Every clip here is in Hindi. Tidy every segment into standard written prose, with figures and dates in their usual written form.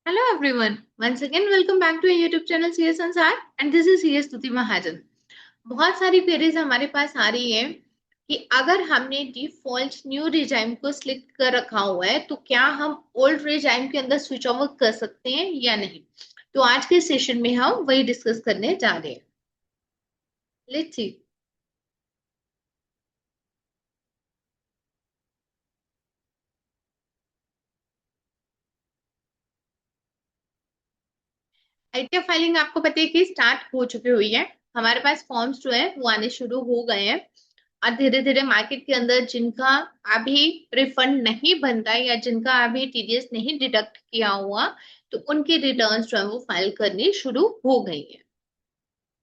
Hello everyone. Once again, welcome back to our YouTube channel CS Ansar and this is CS Stuti Mahajan. बहुत सारी क्वेरीज हमारे पास आ रही है कि अगर हमने डिफॉल्ट न्यू रिजाइम को सिलेक्ट कर रखा हुआ है तो क्या हम ओल्ड रिजाइम के अंदर स्विच ओवर कर सकते हैं या नहीं। तो आज के सेशन में हम वही डिस्कस करने जा रहे हैं। Let's see. आईटीआर फाइलिंग आपको पता है कि स्टार्ट हो चुकी हुई है। हमारे पास फॉर्म्स जो है वो आने शुरू हो गए हैं और धीरे धीरे मार्केट के अंदर जिनका अभी रिफंड नहीं बन रहा है या जिनका अभी टीडीएस नहीं डिडक्ट किया हुआ तो उनकी रिटर्न्स जो है वो फाइल करनी शुरू हो गई है।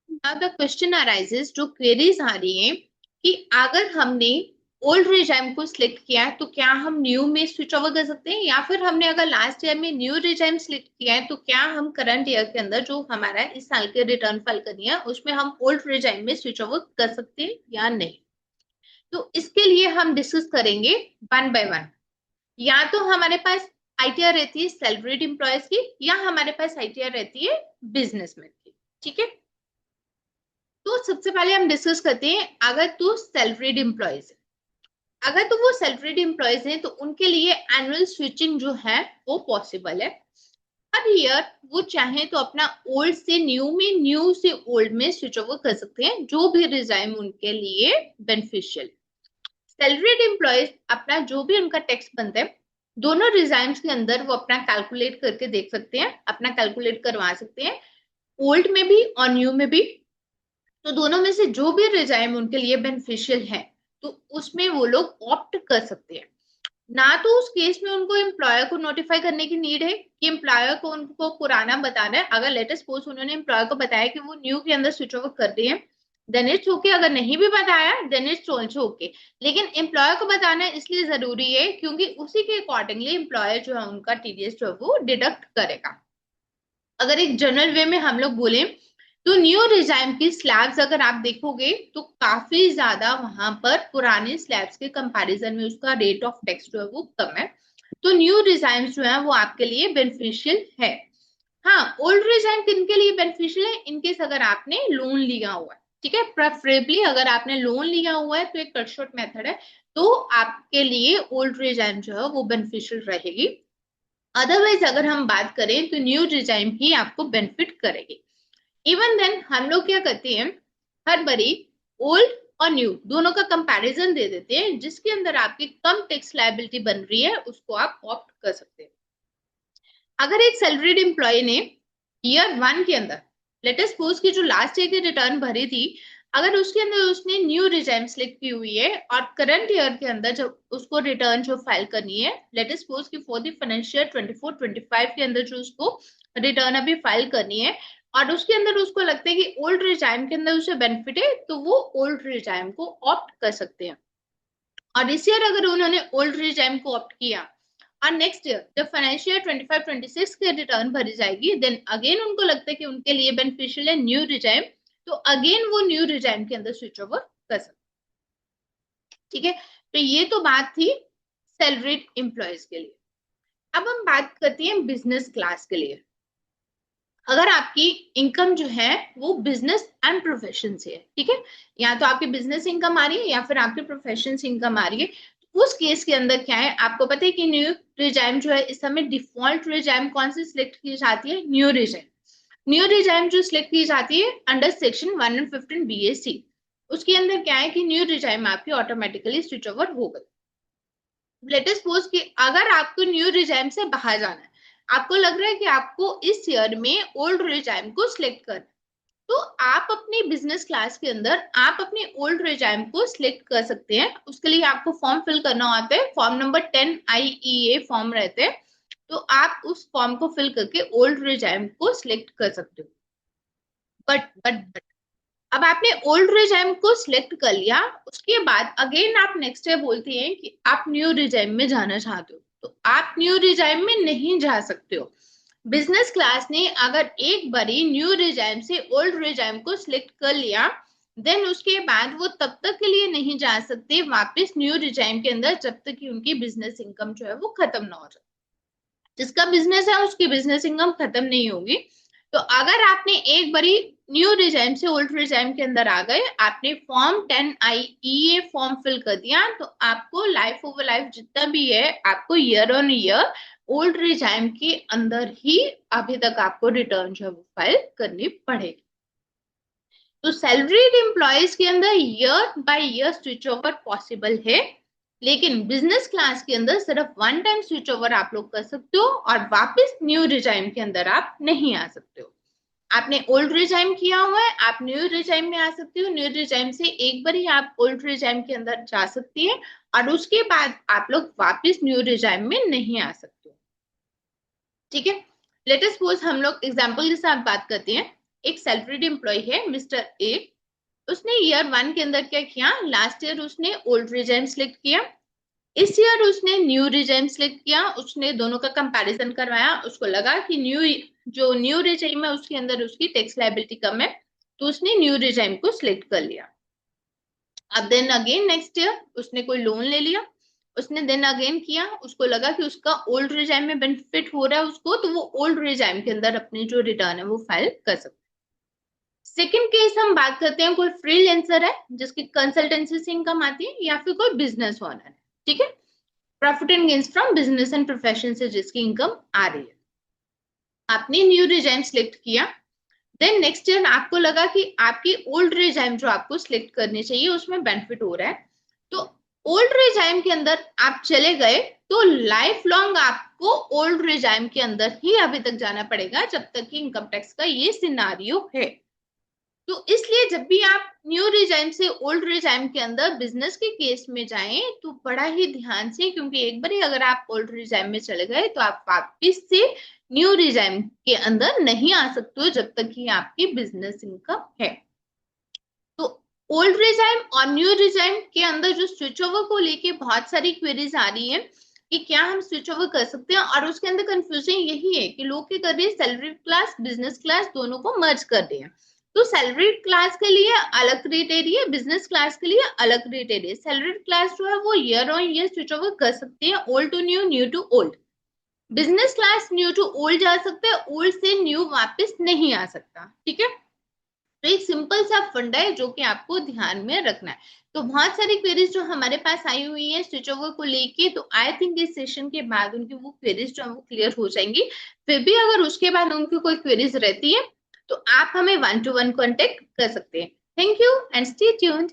नाउ द क्वेश्चन अराइजेस, जो क्वेरीज आ रही है कि अगर हमने ओल्ड रिजाइम को सिलेक्ट किया है तो क्या हम न्यू में स्विच ओवर कर सकते हैं, या फिर हमने अगर लास्ट ईयर में न्यू रिजाइम सिलेक्ट किया है तो क्या हम करंट ईयर के अंदर जो हमारा इस साल के रिटर्न फाइल करनी है उसमें हम ओल्ड रिजाइम में स्विच ओवर कर सकते हैं या नहीं। तो इसके लिए हम डिस्कस करेंगे वन बाय वन। या तो हमारे पास आईटीआर रहती है सैलरीड एम्प्लॉयज की, या हमारे पास आईटीआर रहती है बिजनेसमैन की। ठीक है, तो सबसे पहले हम डिस्कस करते हैं अगर तो सैलरीड एम्प्लॉयज, अगर तो वो सैलरीड एम्प्लॉयज हैं तो उनके लिए एनुअल स्विचिंग जो है वो पॉसिबल है। हर ईयर वो चाहे तो अपना ओल्ड से न्यू में, न्यू से ओल्ड में स्विच ओवर कर सकते हैं, जो भी रिजाइम उनके लिए बेनिफिशियल। सैलरीड एम्प्लॉयज अपना जो भी उनका टैक्स बनता है दोनों रिजाइम्स के अंदर वो अपना कैलकुलेट करके देख सकते हैं, अपना कैलकुलेट करवा सकते हैं, ओल्ड में भी और न्यू में भी। तो दोनों में से जो भी रिजाइम उनके लिए बेनिफिशियल है तो उसमें वो लोग ऑप्ट कर सकते हैं। ना तो उस केस में उनको एम्प्लॉयर को नोटिफाई करने की नीड है कि एम्प्लॉयर को उनको पुराना बताना है। अगर लेटेस्ट सपोज उन्होंने एम्प्लॉयर को बताया कि वो न्यू के अंदर स्विच ओवर कर रही है देन इट्स ओके, अगर नहीं भी बताया देन इट्स ऑल्सो ओके। लेकिन एम्प्लॉयर को बताना इसलिए जरूरी है क्योंकि उसी के अकॉर्डिंगली एम्प्लॉयर जो है उनका टीडीएस जो है वो डिडक्ट करेगा। अगर एक जनरल वे में हम लोग बोले तो न्यू रिजाइम की स्लैब्स अगर आप देखोगे तो काफी ज्यादा वहां पर पुराने स्लैब्स के कंपैरिजन में उसका रेट ऑफ टैक्स जो है वो कम है। तो न्यू रिजाइम जो है वो आपके लिए बेनिफिशियल है। हाँ, ओल्ड रिजाइम किनके लिए बेनिफिशियल है, इनकेस अगर आपने लोन लिया हुआ है। ठीक है, प्रेफरेबली अगर आपने लोन लिया हुआ है तो एक कट शॉर्ट मेथड है, तो आपके लिए ओल्ड रिजाइम जो है वो बेनिफिशियल रहेगी। अदरवाइज अगर हम बात करें तो न्यू रिजाइम ही आपको बेनिफिट करेगी। इवन देन हम लोग क्या करते हैं, हर बारी ओल्ड और न्यू दोनों का कंपैरिजन दे देते हैं, जिसके अंदर आपकी कम टैक्स लायबिलिटी बन रही है उसको आप ऑप्ट कर सकते हैं। अगर एक सैलरीड एम्प्लॉय ने ईयर वन के अंदर लेटेस्ट सपोज की जो लास्ट ईयर की रिटर्न भरी थी, अगर उसके अंदर उसने न्यू रिजाइम सिलेक्ट की हुई है और करंट ईयर के अंदर जब उसको रिटर्न जो फाइल करनी है लेटेस्ट सपोज की फॉर द फाइनेंशियल 24-25 के अंदर जो उसको रिटर्न अभी फाइल करनी है और उसके अंदर उसको लगता है कि ओल्ड रिजाइम के अंदर उसे बेनिफिट है तो वो ओल्ड रिजाइम को ऑप्ट कर सकते हैं। और इस ईयर अगर उन्होंने ओल्ड रिजाइम को ऑप्ट किया और नेक्स्ट ईयर जब फाइनेंशियल 25-26 के रिटर्न भरी जाएगी देन अगेन उनको लगता है कि उनके लिए बेनिफिशियल है न्यू रिजाइम, तो अगेन वो न्यू रिजाइम के अंदर स्विच ओवर कर सकते। ठीक है, तो ये तो बात थी सैलरीड एम्प्लॉयज के लिए। अब हम बात करते हैं बिजनेस क्लास के लिए। अगर आपकी इनकम जो है वो बिजनेस एंड प्रोफेशन से है, ठीक है, या तो आपकी बिजनेस इनकम आ रही है या फिर आपकी प्रोफेशन से इनकम आ रही है, तो उस केस के अंदर क्या है आपको पता है कि न्यू रिजाइम जो है इस समय डिफॉल्ट रिजाइम कौन सी सिलेक्ट की जाती है, न्यू रिजाइम। न्यू रिजाइम जो सिलेक्ट की जाती है अंडर सेक्शन 115 BAC, उसके अंदर क्या है कि न्यू रिजाइम आपकी ऑटोमेटिकली स्विच ओवर हो गई। लेटेस्ट सपोज कि अगर आपको न्यू रिजाइम से बाहर जाना है, आपको लग रहा है कि आपको इस ईयर में ओल्ड रिजाइम को सिलेक्ट करना है, तो आप अपनी बिजनेस क्लास के अंदर आप अपनी ओल्ड रिजाइम को सिलेक्ट कर सकते हैं। उसके लिए आपको फॉर्म फिल करना होता है, फॉर्म नंबर 10IEA फॉर्म रहते हैं, तो आप उस फॉर्म को फिल करके ओल्ड रिजाइम को सिलेक्ट कर सकते हो। बट अब आपने ओल्ड रिजाइम को सिलेक्ट कर लिया, उसके बाद अगेन आप नेक्स्ट डे बोलते हैं कि आप न्यू रिजाइम में जाना चाहते हो, तो आप न्यू रिजाइम में नहीं जा सकते हो। बिजनेस क्लास ने अगर एक बारी न्यू रिजाइम से ओल्ड रिजाइम को सिलेक्ट कर लिया देन उसके बाद वो तब तक के लिए नहीं जा सकते वापस न्यू रिजाइम के अंदर जब तक कि उनकी बिजनेस इनकम जो है वो खत्म ना हो जाए। जिसका बिजनेस है उसकी बिजनेस इनकम खत्म नहीं होगी। तो अगर आपने एक बारी न्यू रिजाइम से ओल्ड रिजाइम के अंदर आ गए, आपने फॉर्म 10 IEA फॉर्म फिल कर दिया, तो आपको लाइफ ओवर लाइफ जितना भी है आपको year on year old regime के अंदर ही अभी तक आपको रिटर्न जो है वो फाइल करनी पड़ेगी। तो सैलरीड एम्प्लॉयज के अंदर year by year switch over possible है, लेकिन बिजनेस क्लास के अंदर सिर्फ वन टाइम स्विच ओवर आप लोग कर सकते हो और वापस न्यू रिजाइम के अंदर आप नहीं आ सकते हो। आपने ओल्ड रिजाइम किया हुआ है, आप न्यू रिजाइम में आ सकते हो, न्यू रिजाइम से एक बार ही आप ओल्ड रिजाइम के अंदर जा सकती है और उसके बाद आप लोग वापस न्यू रिजाइम में नहीं आ सकते हो। ठीक है, लेट अस सपोज हम लोग एग्जांपल के साथ बात करते हैं। एक सैलरीड एम्प्लॉय है मिस्टर ए, उसने ईयर 1 के अंदर क्या किया, लास्ट ईयर उसने ओल्ड रिजाइम सिलेक्ट किया, इस ईयर उसने न्यू रिजाइम सिलेक्ट किया, उसने दोनों का कंपैरिजन करवाया, उसको लगा कि न्यू रिजाइम है उसके अंदर उसकी टैक्स लायबिलिटी कम है, तो उसने न्यू रिजाइम को सिलेक्ट कर लिया। अब देन अगेन नेक्स्ट ईयर उसने कोई लोन ले लिया, उसने देन अगेन किया, उसको लगा कि उसका ओल्ड रिजाइम में बेनिफिट हो रहा है उसको, तो वो ओल्ड रिजाइम के अंदर अपनी जो रिटर्न है वो फाइल कर सकता है। सेकेंड केस हम बात करते हैं, कोई फ्रीलांसर है जिसकी कंसल्टेंसी से इनकम आती है, या फिर कोई बिजनेस ओनर है, ठीक है, profit and gains from business and profession से जिसकी इनकम आ रही है। आपने न्यू रिजाइम सिलेक्ट किया, देन नेक्स्ट ईयर आपको लगा कि आपकी ओल्ड रिजाइम जो आपको सिलेक्ट करनी चाहिए उसमें बेनिफिट हो रहा है, तो ओल्ड रिजाइम के अंदर आप चले गए, तो लाइफ लॉन्ग आपको ओल्ड रिजाइम के अंदर ही अभी तक जाना पड़ेगा जब तक कि इनकम टैक्स का ये सिनारियो है। तो इसलिए जब भी आप न्यू रिजाइम से ओल्ड रिजाइम के अंदर बिजनेस के केस में जाएं तो बड़ा ही ध्यान से, क्योंकि एक बार अगर आप ओल्ड रिजाइम में चले गए तो आप वापिस से न्यू रिजाइम के अंदर नहीं आ सकते हो जब तक कि आपकी बिजनेस इनकम है। तो ओल्ड रिजाइम और न्यू रिजाइम के अंदर जो स्विच ओवर को लेके बहुत सारी क्वेरीज आ रही है कि क्या हम स्विच ओवर कर सकते हैं, और उसके अंदर कंफ्यूजन यही है कि लोग क्या कर रहे हैं, सैलरी क्लास बिजनेस क्लास दोनों को मर्ज कर रहे हैं। तो सैलरी क्लास के लिए अलग क्राइटेरिया, बिजनेस क्लास के लिए अलग क्राइटेरिया। सैलरी क्लास जो है वो year on year switch over कर सकते हैं, old to new, new to old. Business class new to old जा सकते हैं, ओल्ड से न्यू वापस नहीं आ सकता। ठीक है, तो एक सिंपल सा फंडा है जो कि आपको ध्यान में रखना है। तो बहुत सारी क्वेरीज जो हमारे पास आई हुई है स्विच ओवर को लेके, तो आई थिंक इस सेशन के बाद उनकी वो क्वेरीज जो है वो क्लियर हो जाएंगी। फिर भी अगर उसके बाद उनकी कोई क्वेरीज रहती है तो आप हमें 1 to 1 कांटेक्ट कर सकते हैं। Thank you and stay tuned.